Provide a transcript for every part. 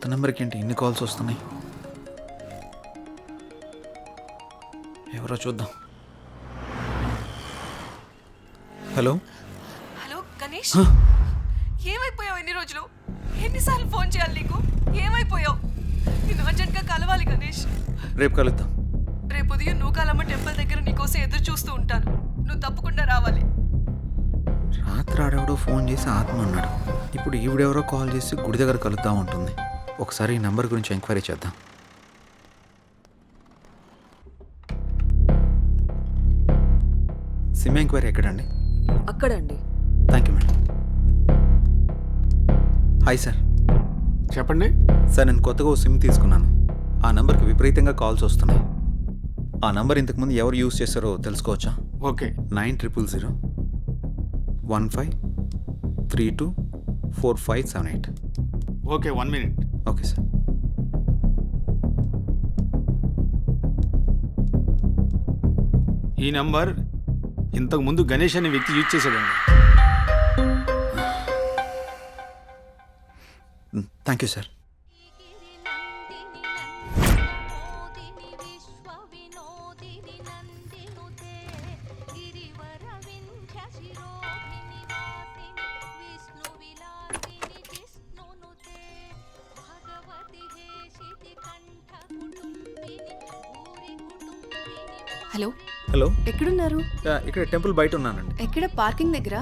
కొత్త నెంబర్కి ఏంటి ఇన్ని కాల్స్ వస్తున్నాయి? ఎవరో చూద్దాం. హలో హలో గణేష్, ఏమైపోయావు? ఎన్ని రోజులు, ఎన్నిసార్లు ఫోన్ చేయాలి నీకు? ఏమైపోయావు? నేను అర్జెంట్గా కలవాలి గణేష్. రేపు కలుద్దాం. రేపు ఉదయం నూకాలమ్మ టెంపుల్ దగ్గర నీకోసం ఎదురు చూస్తూ ఉంటాను. నువ్వు తప్పకుండా రావాలి. రాత్రి ఆడెవడో ఫోన్ చేసి ఆత్మ అన్నాడు. ఇప్పుడు ఈవిడెవరో కాల్ చేసి గుడి దగ్గర కలుద్దాం ఉంటుంది. ఒకసారి ఈ నెంబర్ గురించి ఎంక్వైరీ చేద్దాం. సిమ్ ఎంక్వైరీ ఎక్కడండి? అక్కడండి. Thank you madam. Hi sir. చెప్పండి. సార్, నేను కొత్తగా ఓ సిమ్ తీసుకున్నాను. ఆ నెంబర్కి విపరీతంగా కాల్స్ వస్తున్నాయి. ఆ నెంబర్ ఇంతకుముందు ఎవరు యూజ్ చేస్తారో తెలుసుకోవచ్చా? Okay. 900015324578. Okay, 1 minute. Okay sir. ఈ నంబర్ ఇంతకు ముందు గణేష్ అనే వ్యక్తి యూజ్ చేశాడండి. Thank you sir. Hello hello, ఎక్కడున్నారు? ఇక్కడ టెంపుల్ బయట ఉన్నానండి. ఎక్కడ? పార్కింగ్ దగ్గర.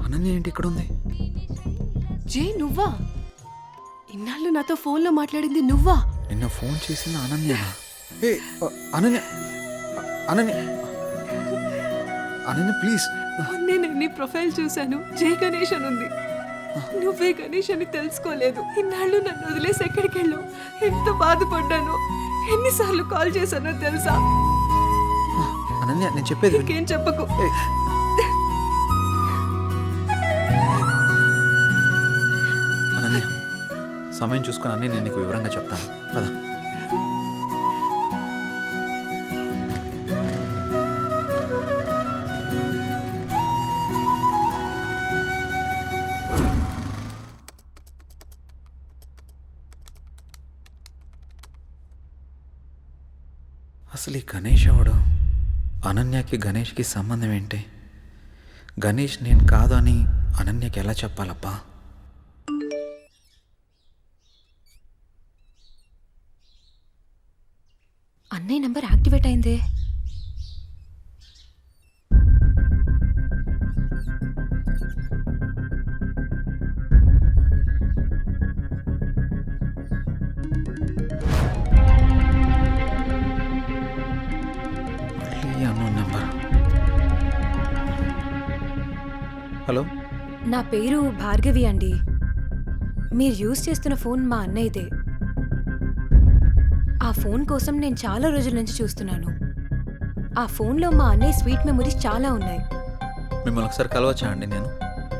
అనన్య ఏంటి ఇక్కడ ఉంది? జే, నువ్వా? ఇన్నాళ్ళు నాతో ఫోన్లో మాట్లాడింది నువ్వా? నిన్న ఫోన్ చేసింది అనన్యనా? ఏ అనన్య, అనన్య, అనన్య ప్లీజ్. నేను నీ ప్రొఫైల్ చూశాను, జే గణేష్ అని ఉంది. నువ్వే గణేష్ అని తెలుసుకోలేదు. ఇన్నాళ్ళు నన్ను వదిలేసి ఎక్కడికి వెళ్ళావు? ఎంత బాధపడ్డానో, ఎన్నిసార్లు కాల్ చేశానో తెలుసా? అనన్య, నేను చెప్పేది విను. ఇంకేం చెప్పకు. అనన్య, సమయం చూసుకుని అన్నీ నేను నీకు వివరంగా చెప్తాను కదా. అసలు ఈ గణేష్ ఎవడు? అనన్యకి గణేష్కి సంబంధం ఏంటి? గణేష్ నేను కాదు అని అనన్యకి ఎలా చెప్పాలప్పా? అన్నయ్య నంబర్ యాక్టివేట్ అయిందే. Unknown number. హలో, నా పేరు భార్గవి అండి. మీరు యూజ్ చేస్తున్న ఫోన్ మా అన్నయ్యదే. ఆ ఫోన్ కోసం నేను చాలా రోజుల నుంచి చూస్తున్నాను. ఆ ఫోన్లో మా అన్నయ్య స్వీట్ మెమరీస్ చాలా ఉన్నాయి. మిమ్మల్ని ఒకసారి కలవచ్చా అండి? నేను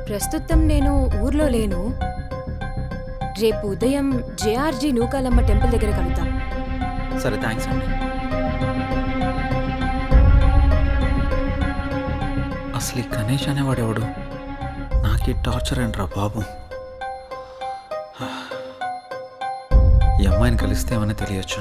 ప్రస్తుతం నేను ఊర్లో లేను. రేపు ఉదయం జేఆర్జీ నూకాలమ్మ టెంపుల్ దగ్గర కలుద్దాం. సరే, థ్యాంక్స్ అండి. అసలు ఈ గణేష్ అనేవాడు ఎవడు? నాకు ఈ టార్చర్ ఏంట్రా బాబు. ఈ అమ్మాయిని కలిస్తే ఏమైనా తెలియచ్చు.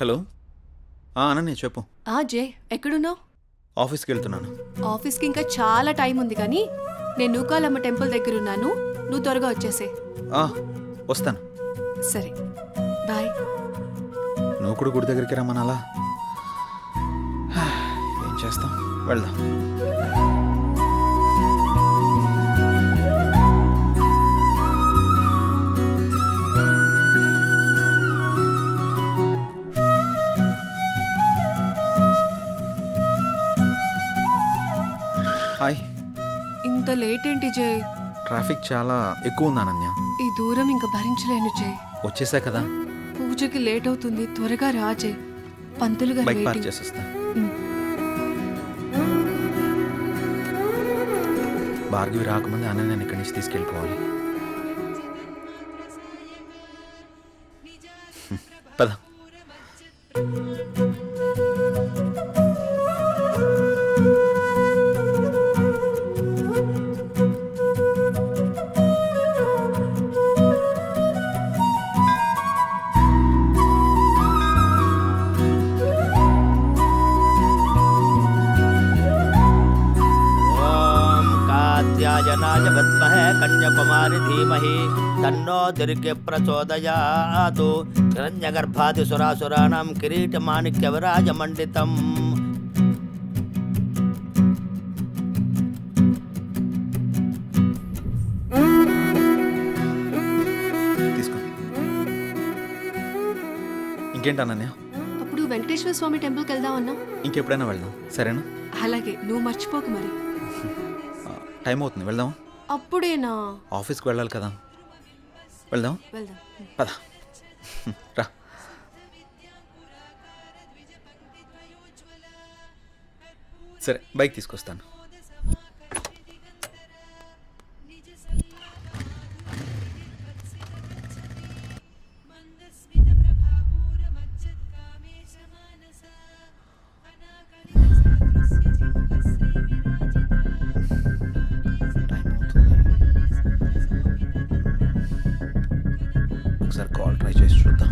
హలో, అనన్య చెప్పు. జే, ఎక్కడున్నావు? ఆఫీస్కి వెళ్తున్నాను. ఆఫీస్కి ఇంకా చాలా టైం ఉంది, కానీ నేను నూకాలమ్మ టెంపుల్ దగ్గర ఉన్నాను. నువ్వు త్వరగా వచ్చేసే. వస్తాను. సరే, బాయ్. నువ్వు కూడా గుడి దగ్గరికి రమ్మనాలా? ఏం చేస్తాం, వెళ్దాం. హాయ్. ఇంత లేట్ ఏంటి జే? ట్రాఫిక్ చాలా ఎక్కువ ఉంది అనన్య. ఈ దూరం ఇంకా భరించలేను జే. వచ్చేసా కదా. పూజకి లేట్ అవుతుంది, త్వరగా రా జే. పంతులు గారు బైక్ పార్క్ వెయిటింగ్. చేసేస్తా. భార్గవి రాకముందే అనన్యని ఇక్కడి నుంచి తీసుకెళ్ళిపోవాలి. పద. ఓం కాత్యాయనాయ విద్మహే కన్యాకుమారి ధీమహి తన్నో దుర్గే ప్రచోదయాతు హిరణ్యగర్భాది సురాసురాణం కిరీటమాణిక్య విరాజమండితం. తీసుకో. ఇంకేంటి అనన్య? అప్పుడు వెంకటేశ్వర స్వామి టెంపుల్కి వెళ్దామన్నా. ఇంకెప్పుడైనా వెళ్దాం, సరేనా? అలాగే, నువ్వు మర్చిపోకు మరి. టైం అవుతుంది, వెళ్దాం. అప్పుడేనా? ఆఫీస్కి వెళ్ళాలి కదా, వెళ్దాం. వెళ్దాం. పద. రా. సరే, బైక్ తీసుకొస్తాను. ఒకసారి కాల్ ట్రై చేసి చూద్దాం.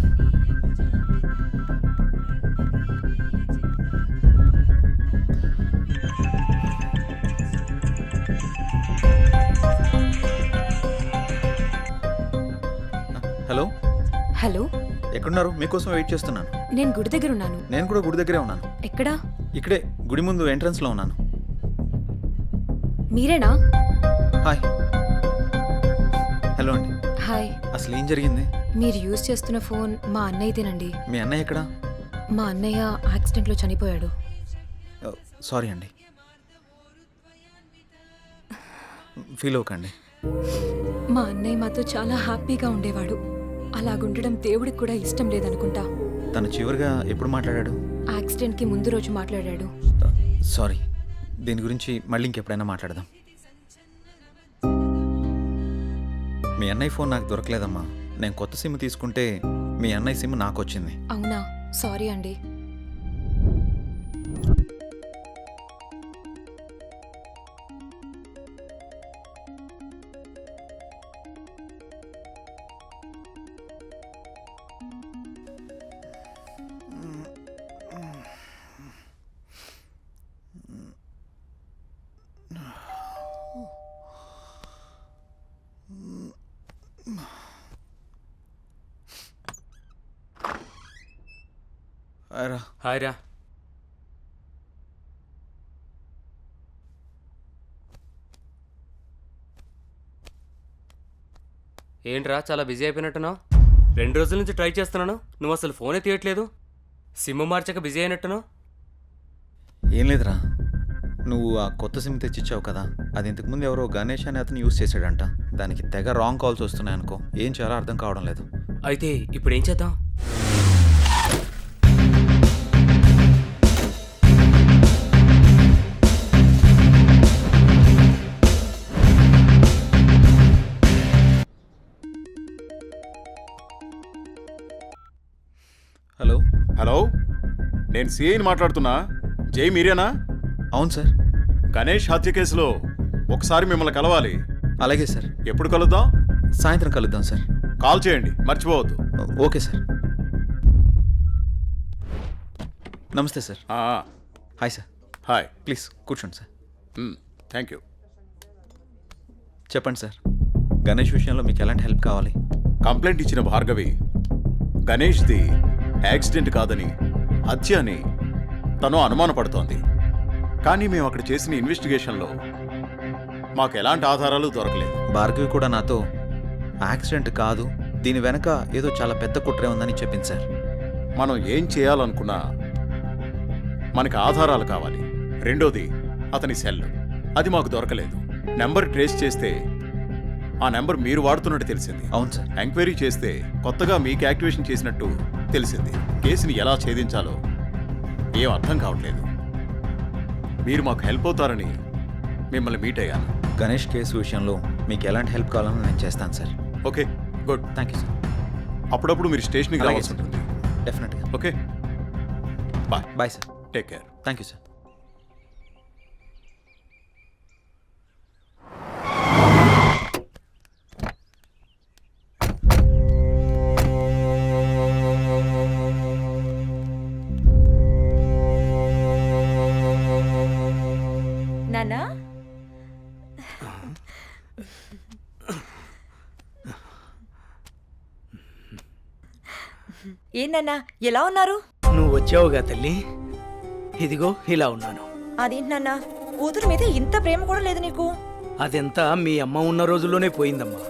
హలో, హలో, ఎక్కడున్నారు? మీకోసం వెయిట్ చేస్తున్నాను. నేను గుడి దగ్గర ఉన్నాను. నేను కూడా గుడి దగ్గరే ఉన్నాను. ఎక్కడా? ఇక్కడే గుడి ముందు ఎంట్రన్స్లో ఉన్నాను. మీరేనా? హాయ్. హలో అండి. హాయ్. అసలు ఏం జరిగింది? మీరు యూజ్ చేస్తున్న ఫోన్ మా అన్నయ్యదేనండి. మీ అన్నయ్య ఎక్కడా? మా అన్నయ్య యాక్సిడెంట్లో చనిపోయాడు. సారీ అండి, ఫీల్ అవ్వకండి. మా అన్నయ్య మాతో చాలా హ్యాపీగా ఉండేవాడు. అలాగుండడం దేవుడికి కూడా ఇష్టం లేదనుకుంటా. తను చివరిగా ఎప్పుడు మాట్లాడాడు? యాక్సిడెంట్కి ముందు రోజు మాట్లాడాడు. సారీ, దీని గురించి మళ్ళీ ఇంకెప్పుడైనా మాట్లాడదాం. మీ అన్నయ్య ఫోన్ నాకు దొరకలేదమ్మా. నేను కొత్త సిమ్ తీసుకుంటే మీ అన్నయ్య సిమ్ నాకు వచ్చింది. అవునా? సారీ అండి. రా. హాయ్ రా. ఏంట్రా చాలా బిజీ అయిపోయినట్టున్నావు? 2 రోజుల నుంచి ట్రై చేస్తున్నాను, నువ్వు అసలు ఫోనే తీయట్లేదు. సిమ్ మార్చాక బిజీ అయినట్టున్నావు. ఏం లేదురా, నువ్వు ఆ కొత్త సిమ్ తెచ్చిచ్చావు కదా, అది ఇంతకుముందు ఎవరో గణేష్ అనే అతను యూజ్ చేశాడంట. దానికి తెగ రాంగ్ కాల్స్ వస్తున్నాయి అనుకో. ఏం చేయాలో అర్థం కావడం లేదు. అయితే ఇప్పుడు ఏం చేద్దాం? హలో. హలో, నేను సిఐని మాట్లాడుతున్నా. జై మీరేనా? అవును సార్. గణేష్ హత్య కేసులో ఒకసారి మిమ్మల్ని కలవాలి. అలాగే సార్. ఎప్పుడు కలుద్దాం? సాయంత్రం కలుద్దాం సార్. కాల్ చేయండి, మర్చిపోవద్దు. Okay sir. నమస్తే sir. Hi sir. Hi. Please కూర్చోండి సార్. Thank you. చెప్పండి సార్, గణేష్ విషయంలో మీకు ఎలాంటి హెల్ప్ కావాలి? కంప్లైంట్ ఇచ్చిన భార్గవి గణేష్ది యాక్సిడెంట్ కాదని హత్య అని తను అనుమానపడుతోంది. కానీ మేము అక్కడ చేసిన ఇన్వెస్టిగేషన్లో మాకు ఎలాంటి ఆధారాలు దొరకలేదు. భార్గవి కూడా నాతో యాక్సిడెంట్ కాదు, దీని వెనక ఏదో చాలా పెద్ద కుట్రే ఉందని చెప్పింది సార్. మనం ఏం చేయాలనుకున్నా మనకి ఆధారాలు కావాలి. రెండోది అతని సెల్, అది మాకు దొరకలేదు. నెంబర్ ట్రేస్ చేస్తే ఆ నెంబర్ మీరు వాడుతున్నట్టు తెలిసింది. అవును సార్. ఎంక్వైరీ చేస్తే కొత్తగా మీకు యాక్టివేషన్ చేసినట్టు తెలిసింది. కేసుని ఎలా ఛేదించాలో ఏం అర్థం కావట్లేదు. మీరు మాకు హెల్ప్ అవుతారని మిమ్మల్ని మీట్ అయ్యాను. గణేష్ కేసు విషయంలో మీకు ఎలాంటి హెల్ప్ కావాలని నేను చేస్తాను sir. Okay, good. Thank you sir. అప్పుడప్పుడు మీరు స్టేషన్కి అలాగే రావాల్సి సార్. ఉంటుంది. డెఫినెట్గా. Okay bye. Bye sir. Take care. Thank you sir. నానా ఏంటన్నా ఎలా ఉన్నారు? నువ్వు వచ్చావుగా తల్లి, ఇదిగో ఇలా ఉన్నాను. అదేంటి నాన్న, కూతురు మీద ఇంత ప్రేమ కూడా లేదు నీకు? అదెంతా మీ అమ్మ ఉన్న రోజుల్లోనే పోయిందమ్మా.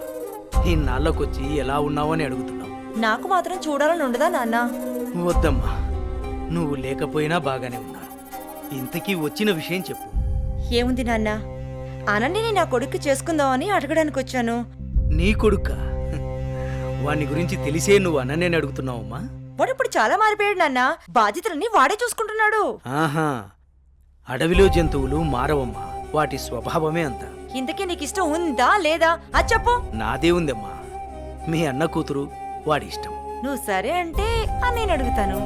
ఇన్నాళ్ళకొచ్చి ఎలా ఉన్నావు అని అడుగుతున్నావు. నాకు మాత్రం చూడాలని ఉండదా నాన్న? వద్దమ్మా, నువ్వు లేకపోయినా బాగానే ఉన్నాను. ఇంతకీ వచ్చిన విషయం చెప్పు. ఏముంది నాన్న, అనన్యని నా కొడుకు చేసుకుందామని అడగడానికి వచ్చాను. నీ కొడుక్క? వాణ్ణి గురించి తెలిసే నువ్వు అన్ననే అడుగుతున్నావమ్మా. వాడు ఇప్పుడు చాలా మారిపోయాడు నాన్న, బాధ్యతలన్నీ వాడే చూసుకుంటున్నాడు. ఆహా, అడవిలో జంతువులు మారవమ్మా, వాటి స్వభావమే అంత. ఇంతకీ నీకు ఇష్టం ఉందా లేదా అది చెప్పు. నాదే ఉందమ్మా, మీ అన్న కూతురు, వాడి ఇష్టం. నువ్వు సరే అంటే నేను అడుగుతాను.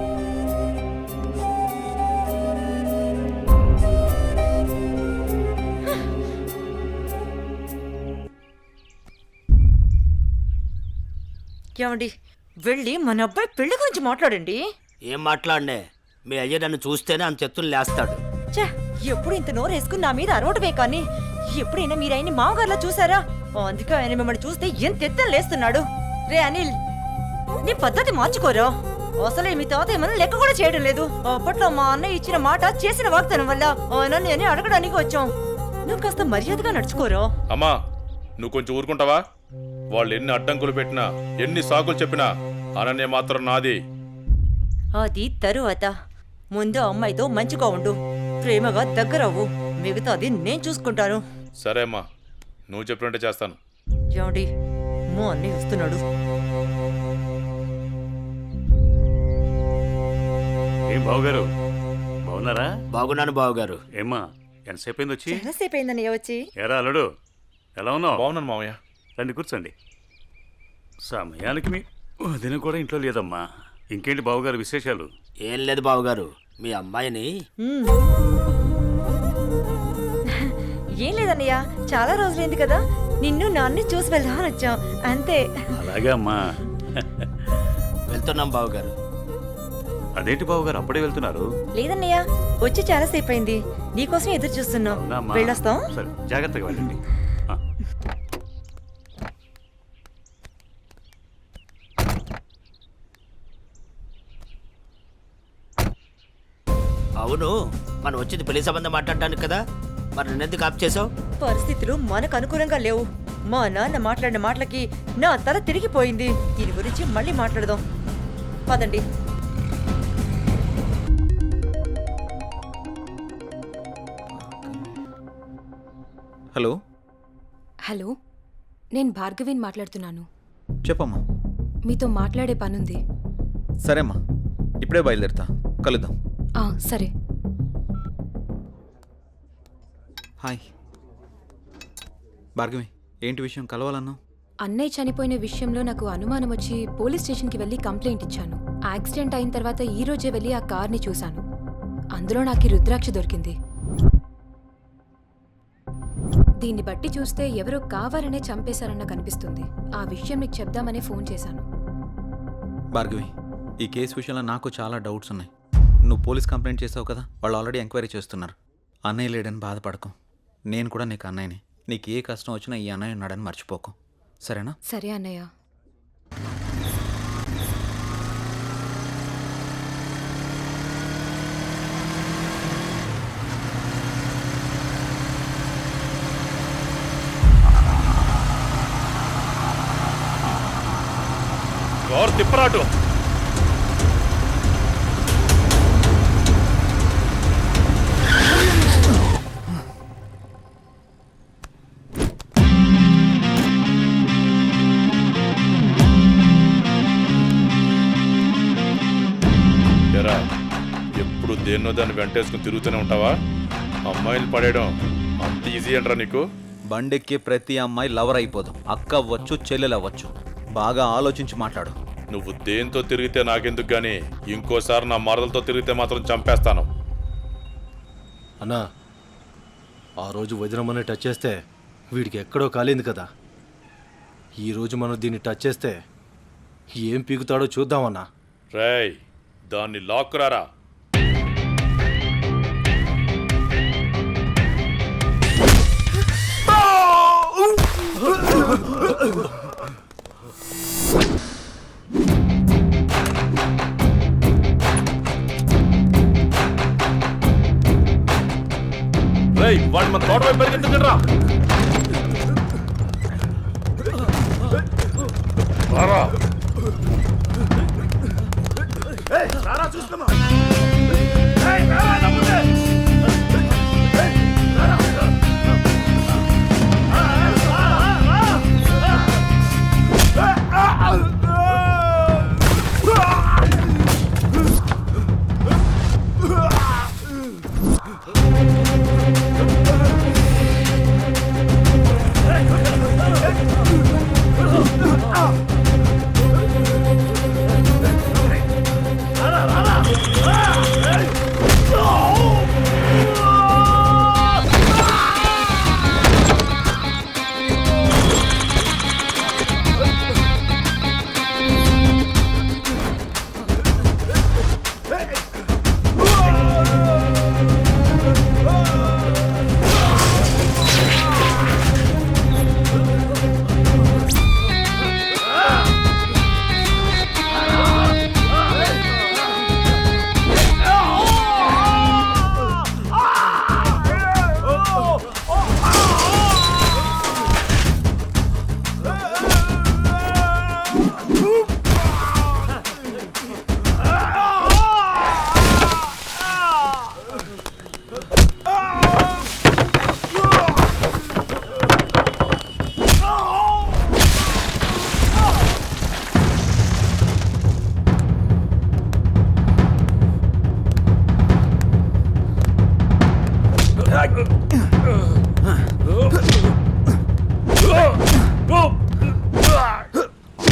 ఏమండి, వెళ్ళి మన అబ్బాయి పెళ్లి గురించి మాట్లాడండి. ఏం మాట్లాడనే? మీ అయ్య నన్ను చూస్తేనే అంత ఎత్తులు లేస్తాడు. ఛే, ఎప్పుడు ఇంత నోరు వేసుకుని నా మీద అరవటమే కానీ ఎప్పుడైనా మీరు ఆయన్ని మామగారులా చూసారా? అందుకే ఆయన మిమ్మల్ని చూస్తే ఎంత ఎత్తున లేస్తున్నాడు. రే అనిల్, నీ పద్ధతి మార్చుకోరా. అసలే మీ తాత ఏమన్నా లెక్క కూడా చేయడం లేదు. అప్పట్లో మా అన్నయ్య ఇచ్చిన మాట చేసిన వాగ్దానం వల్ల ఆయన నేను అడగడానికి వచ్చాం. నువ్వు కాస్త మర్యాదగా నడుచుకోరా. అమ్మా, నువ్వు కొంచెం ఊరుకుంటావా? వాళ్ళు ఎన్ని అడ్డంకులు పెట్టినా, ఎన్ని సాకులు చెప్పినా అనన్య మాత్రం నాది. అది తరువాత. ముందు అమ్మాయితో మంచిగా ఉండు, ప్రేమగా దగ్గరవ్వు. మిగతాది నేను చూసుకుంటాను. సరే అమ్మా, నువ్వు చెప్పినట్టే చేస్తాను. ఏమండి, మా అన్నయ్య వస్తున్నాడు. ఏం బావగారు, బాగున్నారా? బాగున్నాను బావగారు. ఏమ్మా, ఎంతసేపు అయింది వచ్చి? చాలాసేపు అయిందన్నయ్య వచ్చి. ఎరా అల్లుడు, ఎలా ఉన్నావు? బాగున్నాను మామయ్య. రండి కూర్చోండి. సమయానికి మీ వదిన కూడా ఇంట్లో లేదమ్మా. ఇంకేంటి బావగారు విశేషాలు? ఏం లేదు బావగారు, మీ అమ్మాయిని ఏం లేదన్నయ్య, చాలా రోజులైంది కదా, నిన్ను నాన్ని చూసి వెళ్దామని వచ్చాం అంతే. అలాగే అమ్మా. వెళ్తున్నాం బావగారు. అదేంటి బావగారు అప్పుడే వెళ్తున్నారు? లేదన్నయ్య, వచ్చి చాలాసేపు అయింది, నీకోసం ఎదురు చూస్తున్నాం. అవునా అమ్మా? వెళ్ళొస్తాం. సరే, జాగ్రత్తగా వెళ్ళండి. ఆ. అవును, మనం వచ్చింది పెళ్లి సంబంధం మాట్లాడడానికి కదా, మరి నన్నెందుకు ఆప్ చేసావు? పరిస్థితులు మనకు అనుకూలంగా లేవు. మా నాన్న మాట్లాడిన మాటలకి నా తల తిరిగిపోయింది. దీని గురించి మళ్ళీ మాట్లాడదాం, పదండి. హలో. హలో, నేను భార్గవిని మాట్లాడుతున్నాను. చెప్పమ్మా. మీతో మాట్లాడే పనుంది. సరేమ్మా, ఇప్పుడే బయలుదేరుతా, కలుద్దాం. సరే. హాయ్ భార్గవి, ఏంటి విషయం, కలవాలన్నావు? అన్నయ్య చనిపోయిన విషయంలో నాకు అనుమానం వచ్చి పోలీస్ స్టేషన్కి వెళ్ళి కంప్లైంట్ ఇచ్చాను. యాక్సిడెంట్ అయిన తర్వాత ఈ రోజే వెళ్ళి ఆ కార్ని చూశాను. అందులో నాకు ఈ రుద్రాక్ష దొరికింది. దీన్ని బట్టి చూస్తే ఎవరో కావాలనే చంపేశారన్న కనిపిస్తుంది. ఆ విషయం నీకు చెప్దామనే ఫోన్ చేశాను. భార్గవి, ఈ కేసు విషయంలో నాకు చాలా డౌట్స్ ఉన్నాయి. నువ్వు పోలీస్ కంప్లైంట్ చేసావు కదా, వాళ్ళు ఆల్రెడీ ఎంక్వైరీ చేస్తున్నారు. అన్నయ్య లేడని బాధపడకు, నేను కూడా నీకు అన్నయ్యని. నీకు ఏ కష్టం వచ్చినా ఈ అన్నయ్య ఉన్నాడని మర్చిపోకు, సరేనా? సరే అన్నయ్య. ఎవరు తిప్పరాటు? ఎరా, ఎప్పుడు దేన్నో దాన్ని వెంటేసుకుని తిరుగుతూనే ఉంటావా? అమ్మాయిలు పడేయడం అంత ఈజీ అంటారా నీకు? బండెక్కి ప్రతి అమ్మాయి లవర్ అయిపోదు. అక్క అవ్వచ్చు, చెల్లెలు అవ్వచ్చు. బాగా ఆలోచించి మాట్లాడు. నువ్వు దేంతో తిరిగితే నాకెందుకు గానీ ఇంకోసారి నా మరదలతో తిరిగితే మాత్రం చంపేస్తాను. అన్నా, ఆ రోజు వదినమ్మని టచ్ చేస్తే వీడికి ఎక్కడో కాలింది కదా. ఈరోజు మనం దీన్ని టచ్ చేస్తే ఏం పీకుతాడో చూద్దామన్నా. రేయ్, దాన్ని లాక్కురారా. రేయ్, వాడిని మన తోట వైపు పరిగెత్తుకురా. రారా.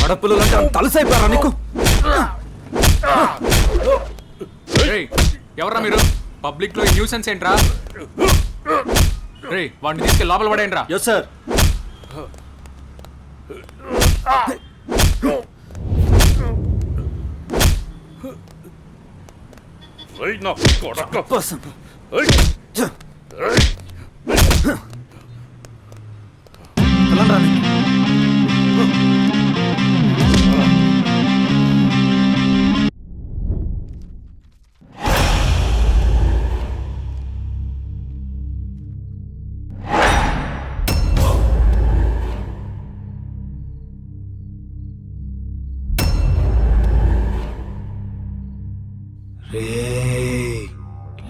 ఆడపిల్లలంటే అంత తలసైపోయారా నీకు? ఎవరా మీరు? పబ్లిక్ లో న్యూసెన్స్ ఏంట్రా? రే, వాడిని తీసుకెళ్ళి లోపల పడేయండిరా. Yes sir. రేయ్, నా కొడక.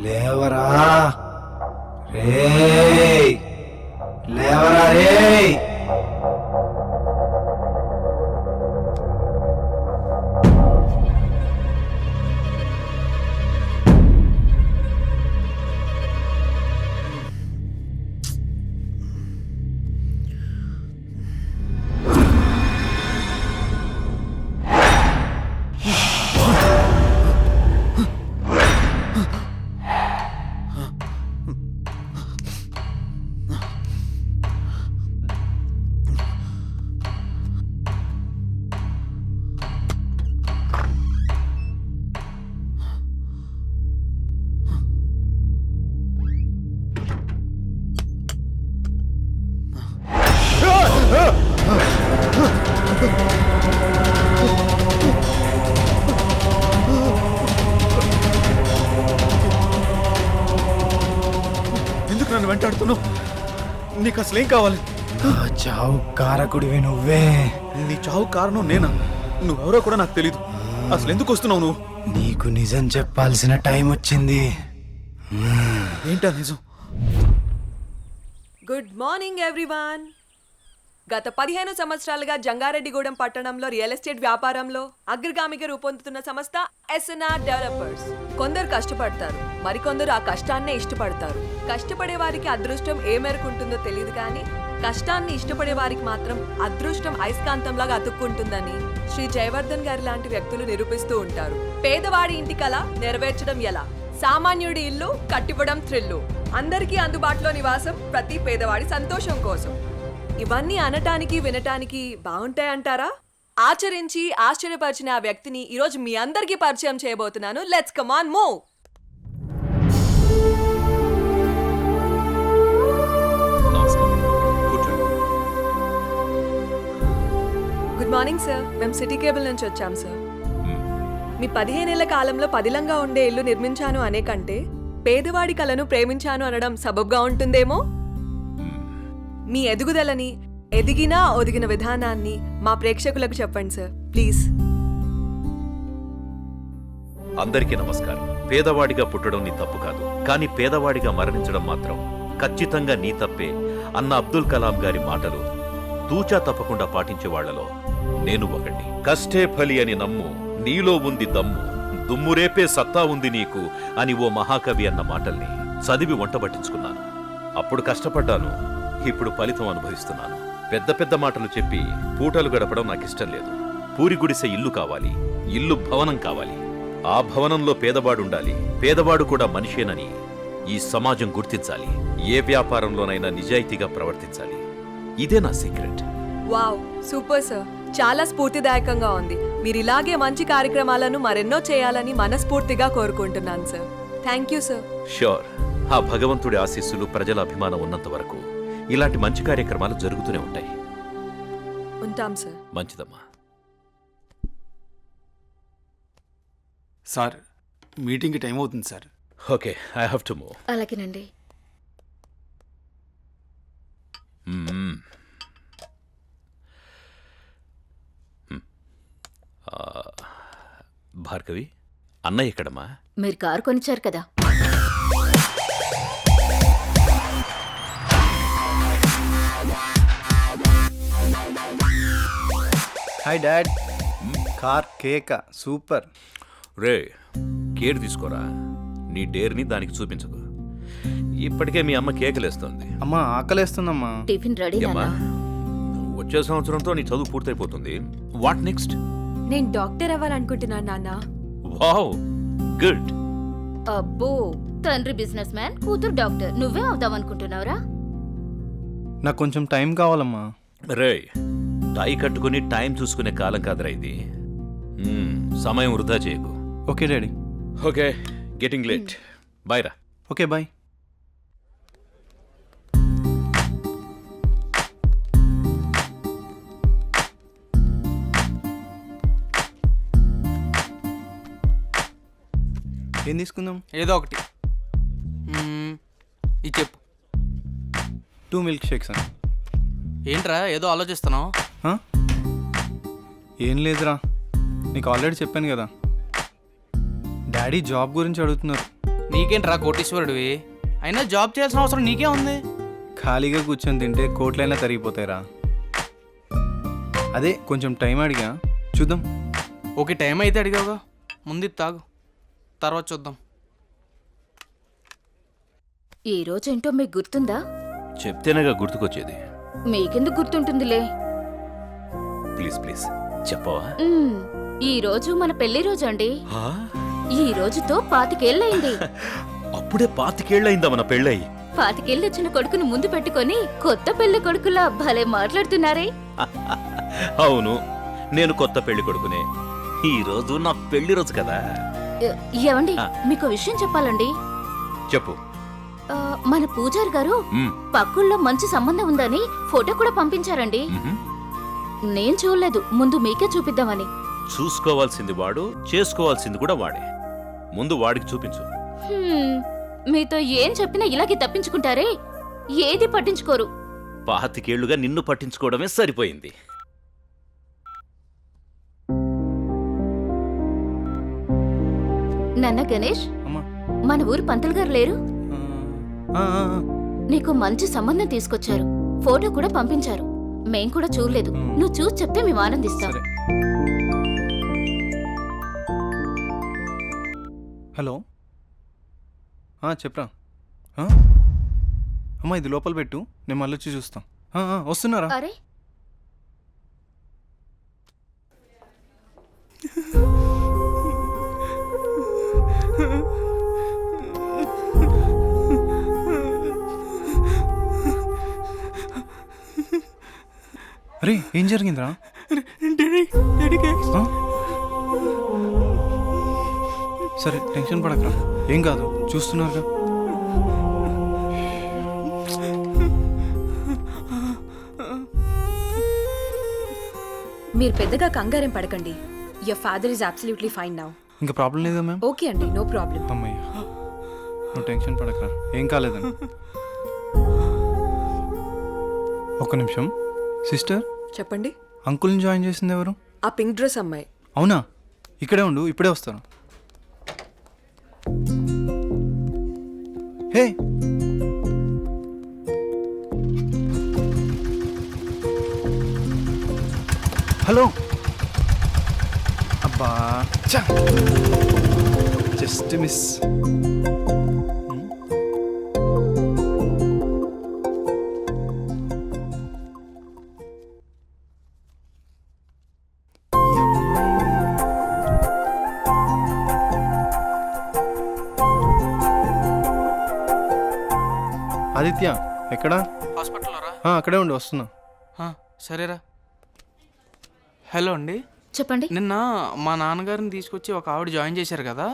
లేవరా లేవరా రే. ఎందుకు నన్ను వెంటాడుతున్నావు? నీకు అసలు ఏం కావాలి? చావు కారకుడివి నువ్వే. నీ చావు కారణం నేనా? నువ్వెవరో కూడా నాకు తెలీదు. అసలు ఎందుకు వస్తున్నావు నువ్వు? నీకు నిజం చెప్పాల్సిన టైం వచ్చింది. ఏంటా నిజం? Good morning everyone. గత 15 సంవత్సరాలుగా జంగారెడ్డిగూడెం పట్టణంలో రియల్ ఎస్టేట్ వ్యాపారంలో అగ్రగామిగా రూపొందుతున్న సంస్థ ఎస్ఎన్ఆర్ డెవలపర్స్. కొందరు కష్టపడతారు, మరికొందరు ఆ కష్టాన్నే ఇష్టపడతారు. కష్టపడే వారికి అదృష్టం ఏ మేరకు ఉంటుందో తెలియదు, కానీ కష్టాన్ని ఇష్టపడే వారికి మాత్రం అదృష్టం అయస్కాంతంలాగా అతుక్కుంటుందని శ్రీ జయవర్ధన్ గారి లాంటి వ్యక్తులు నిరూపిస్తూ ఉంటారు. పేదవాడి ఇంటి కల నెరవేర్చడం ఎలా, సామాన్యుడి ఇల్లు కట్టివ్వడం థ్రిల్లు, అందరికీ అందుబాటులో నివాసం ప్రతి పేదవాడి సంతోషం కోసం. ఇవన్నీ అనటానికి వినటానికి బాగుంటాయంటారా? ఆచరించి ఆశ్చర్యపరిచిన ఆ వ్యక్తిని ఈరోజు మీ అందరికీ పరిచయం చేయబోతున్నాను. Let's come on move. Good morning sir. మేము సిటీ కేబుల్ నుంచి వచ్చాం సార్. మీ 15 ఏళ్ల కాలంలో పదిలంగా ఉండే ఇల్లు నిర్మించాను అనే కంటే పేదవాడి కలను ప్రేమించాను అనడం సబబ్గా ఉంటుందేమో. మీ ఎదుగుదలని, ఎదిగినా ఒదిగిన విధానాన్ని మా ప్రేక్షకులకు చెప్పండి సార్ ప్లీజ్. అందరికీ నమస్కారం. పేదవాడిగా పుట్టడం నీ తప్పు కాదు, కానీ పేదవాడిగా మరణించడం మాత్రం ఖచ్చితంగా నీ తప్పే అన్న అబ్దుల్ కలాం గారి మాటలు తూచా తప్పకుండా పాటించే వాళ్లలో నేను ఒకటి. కష్టే ఫలి అని నమ్ము, నీలో ఉంది దమ్ము, దుమ్మురేపే సత్తా ఉంది నీకు అని ఓ మహాకవి అన్న మాటల్ని చదివి వంటబట్టించుకున్నాను. అప్పుడు కష్టపడ్డాను, ఇప్పుడు ఫలితం అనుభవిస్తున్నాను. పెద్ద పెద్ద మాటలు చెప్పి పూటలు గడపడం నాకిష్టం లేదు. పూరి గుడిసె ఇల్లు కావాలి, ఇల్లు భవనం కావాలి. ఆ భవనంలో పేదవాడుండాలి, పేదవాడు కూడా మనిషేనని ఈ సమాజం గుర్తించాలి. ఏ వ్యాపారంలోనైనా నిజాయితీగా ప్రవర్తించాలి. ఇదే నా సీక్రెట్. Wow, super sir. చాలా స్ఫూర్తిదాయకంగా ఉంది. మీరు ఇలాగే మంచి కార్యక్రమాలను మరెన్నో చేయాలని మనస్ఫూర్తిగా కోరుకుంటున్నాను sir. Thank you sir. Sure. ఆ భగవంతుడి ఆశీస్సులు, ప్రజల అభిమానం ఉన్నంత వరకు ఇలాంటి మంచి కార్యక్రమాలు జరుగుతూనే ఉంటాయి. ఉంటాం సార్. మంచిదమ్మా. సార్, మీటింగ్కి టైం అవుతుంది sir. Okay, I have to move. అలాగేనండి. భార్గవి, అన్నయ్య ఎక్కడమ్మా? మీరు కారు కొనిచ్చారు కదా. Hi dad. కార్ కేక సూపర్. రే, కేర్ తీసుకోరా. నీ డేర్ని దానికి చూపించకు. ఇప్పటికే మీ అమ్మ కేకలేస్తోంది. అమ్మా ఆకలేస్తుందమ్మా. Tiffin ready. అమ్మా, వచ్చే సంవత్సరంతో నీ చదువు పూర్తయిపోతుంది. What next? నేను డాక్టర్ అవ్వాలనుకుంటున్నాను నాన్న. Wow, good. అబ్బో, తండ్రి బిజినెస్ మ్యాన్, కూతురు డాక్టర్. నువ్వే అవుతావనుకుంటున్నావురా? నాకు కొంచెం టైం కావాలమ్మా. రే, టై కట్టుకుని టైం చూసుకునే కాలం కాదురా ఇది. సమయం వృధా చేయకు. Okay daddy. Okay, getting late. Bye రా. Okay bye. ఏం తీసుకుందాం? ఏదో ఒకటి. ఇది చెప్పు. 2 మిల్క్ షేక్స్ అని. ఏంట్రా ఏదో ఆలోచిస్తున్నావు? ఏం లేదురా, నీకు ఆల్రెడీ చెప్పాను కదా. డాడీ జాబ్ గురించి అడుగుతున్నారు. నీకేంట్రా కోటీశ్వరుడివి, అయినా జాబ్ చేయాల్సిన అవసరం నీకే ఉంది. ఖాళీగా కూర్చొని తింటే కోట్లైనా తరిగిపోతాయిరా. అదే కొంచెం టైం అడిగా, చూద్దాం. ఓకే, టైం అయితే అడిగావుగా, ముందు తాగు, తర్వాత చూద్దాం. ఈ రోజేంటో మీకు గుర్తుందా? చెప్తేనేగా గుర్తుకొచ్చేది. మీకెందుకు గుర్తుంటుందిలే. ప్లీజ్ ప్లీజ్ చెప్పవా? ఈ రోజు మన పెళ్లి రోజు అండి. ఈ రోజుతో 25 ఏళ్ళయింది. అప్పుడే 25 ఏళ్ళయిందా మన పెళ్ళయి? 25 ఏళ్ళు వచ్చిన కొడుకుని ముందు పెట్టుకొని కొత్త పెళ్లి కొడుకులా భలే మాట్లాడుతున్నారే. అవును, నేను కొత్త పెళ్లి కొడుకునే. ఈ రోజు నా పెళ్లి రోజు కదా. ఏమండి, మీకు విషయం చెప్పాలండి. చెప్పు. మన పూజారి గారు పక్కుల్లో మంచి సంబంధం ఉందని ఫోటో కూడా పంపించారండి. నేను చూడలేదు, ముందు మీకే చూపిద్దామని. చూసుకోవాల్సింది వాడు, చేసుకోవాల్సింది కూడా వాడే. ముందు వాడికి చూపించు. మీతో ఏం చెప్పినా ఇలాగే తప్పించుకుంటారే, ఏది పట్టించుకోరు. 25 ఏళ్లుగా నిన్ను పట్టించుకోవడమే సరిపోయింది. నాన్న గణేష్, అమ్మా. మన ఊరు పంతులు గారు లేరు? నీకు మంచి సంబంధం తీసుకొచ్చారు, ఫోటో కూడా పంపించారు. మేం కూడా చూడలేదు, నువ్వు చూసి చెప్తే మేము ఆనందిస్తాం. హలో, చెప్పరా. అమ్మా, ఇది లోపల పెట్టు, నేను మళ్ళీ వచ్చి చూస్తాం. వస్తున్నారా? అరే అరే ఏం జరిగిందిరా? సరే టెన్షన్ పడకరా, ఏం కాదు, చూస్తున్నారుగా. మీరు పెద్దగా కంగారేం పడకండి. Your father is absolutely fine now. ఇంకా ప్రాబ్లం లేదా మ్యామ్? ఓకే అండి, నో ప్రాబ్లం. అమ్మయ్య, నువ్వు టెన్షన్ పడకరా, ఏం కాలేదని. ఒక్క నిమిషం సిస్టర్, చెప్పండి. అంకుల్ని జాయిన్ చేసింది ఎవరు? ఆ పింక్ డ్రెస్ అమ్మాయి. అవునా? ఇక్కడే ఉండు, ఇప్పుడే వస్తాను. Hey hello. అబ్బా జస్ట్ మిస్. ఆదిత్య ఎక్కడా? హాస్పిటల్లో రా. అక్కడే ఉండి వస్తున్నా. సరేరా. హలో అండి, చెప్పండి. నిన్న మా నాన్నగారిని తీసుకొచ్చి ఒక ఆవిడ జాయిన్ చేశారు కదా,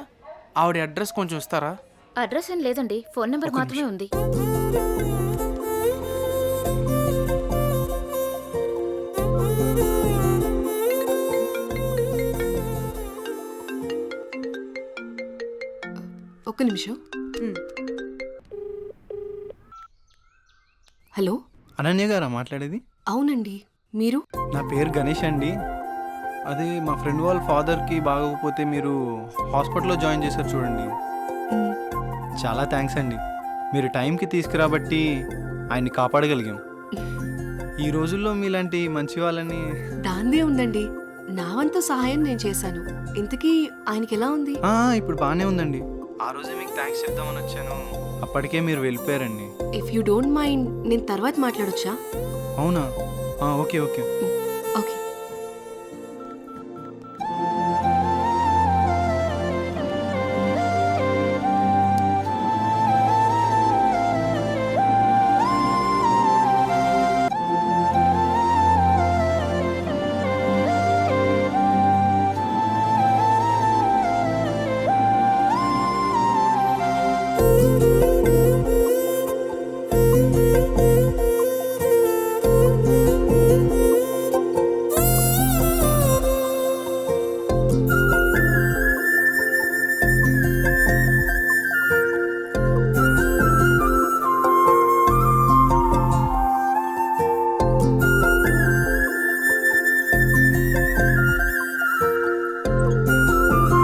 ఆవిడ అడ్రస్ కొంచెం ఇస్తారా? అడ్రస్ ఏం లేదండి, ఫోన్ నెంబర్ మాత్రమే ఉంది. ఒక్క నిమిషం. హలో, అనన్య గారా మాట్లాడేది? అవునండి, మీరు? నా పేరు గణేష్ అండి. అదే మా ఫ్రెండ్ వాళ్ళ ఫాదర్కి బాగోకపోతే మీరు హాస్పిటల్లో జాయిన్ చేశారు చూడండి. చాలా థ్యాంక్స్ అండి, మీరు టైంకి తీసుకురాబట్టి ఆయన్ని కాపాడగలిగాం. ఈ రోజుల్లో మీలాంటి మంచి వాళ్ళని. దాందే ఉందండి, నా వంతు సహాయం నేను చేశాను. ఇంతకీ ఆయనకి ఎలా ఉంది? ఇప్పుడు బాగానే ఉందండి. ఆ రోజే మీకు థ్యాంక్స్ చెప్దామని వచ్చాను, అప్పటికే మీరు వెళ్ళిపోయారండి. ఇఫ్ యూ డోంట్ మైండ్ నేను తర్వాత మాట్లాడొచ్చా? అవునా? Okay okay.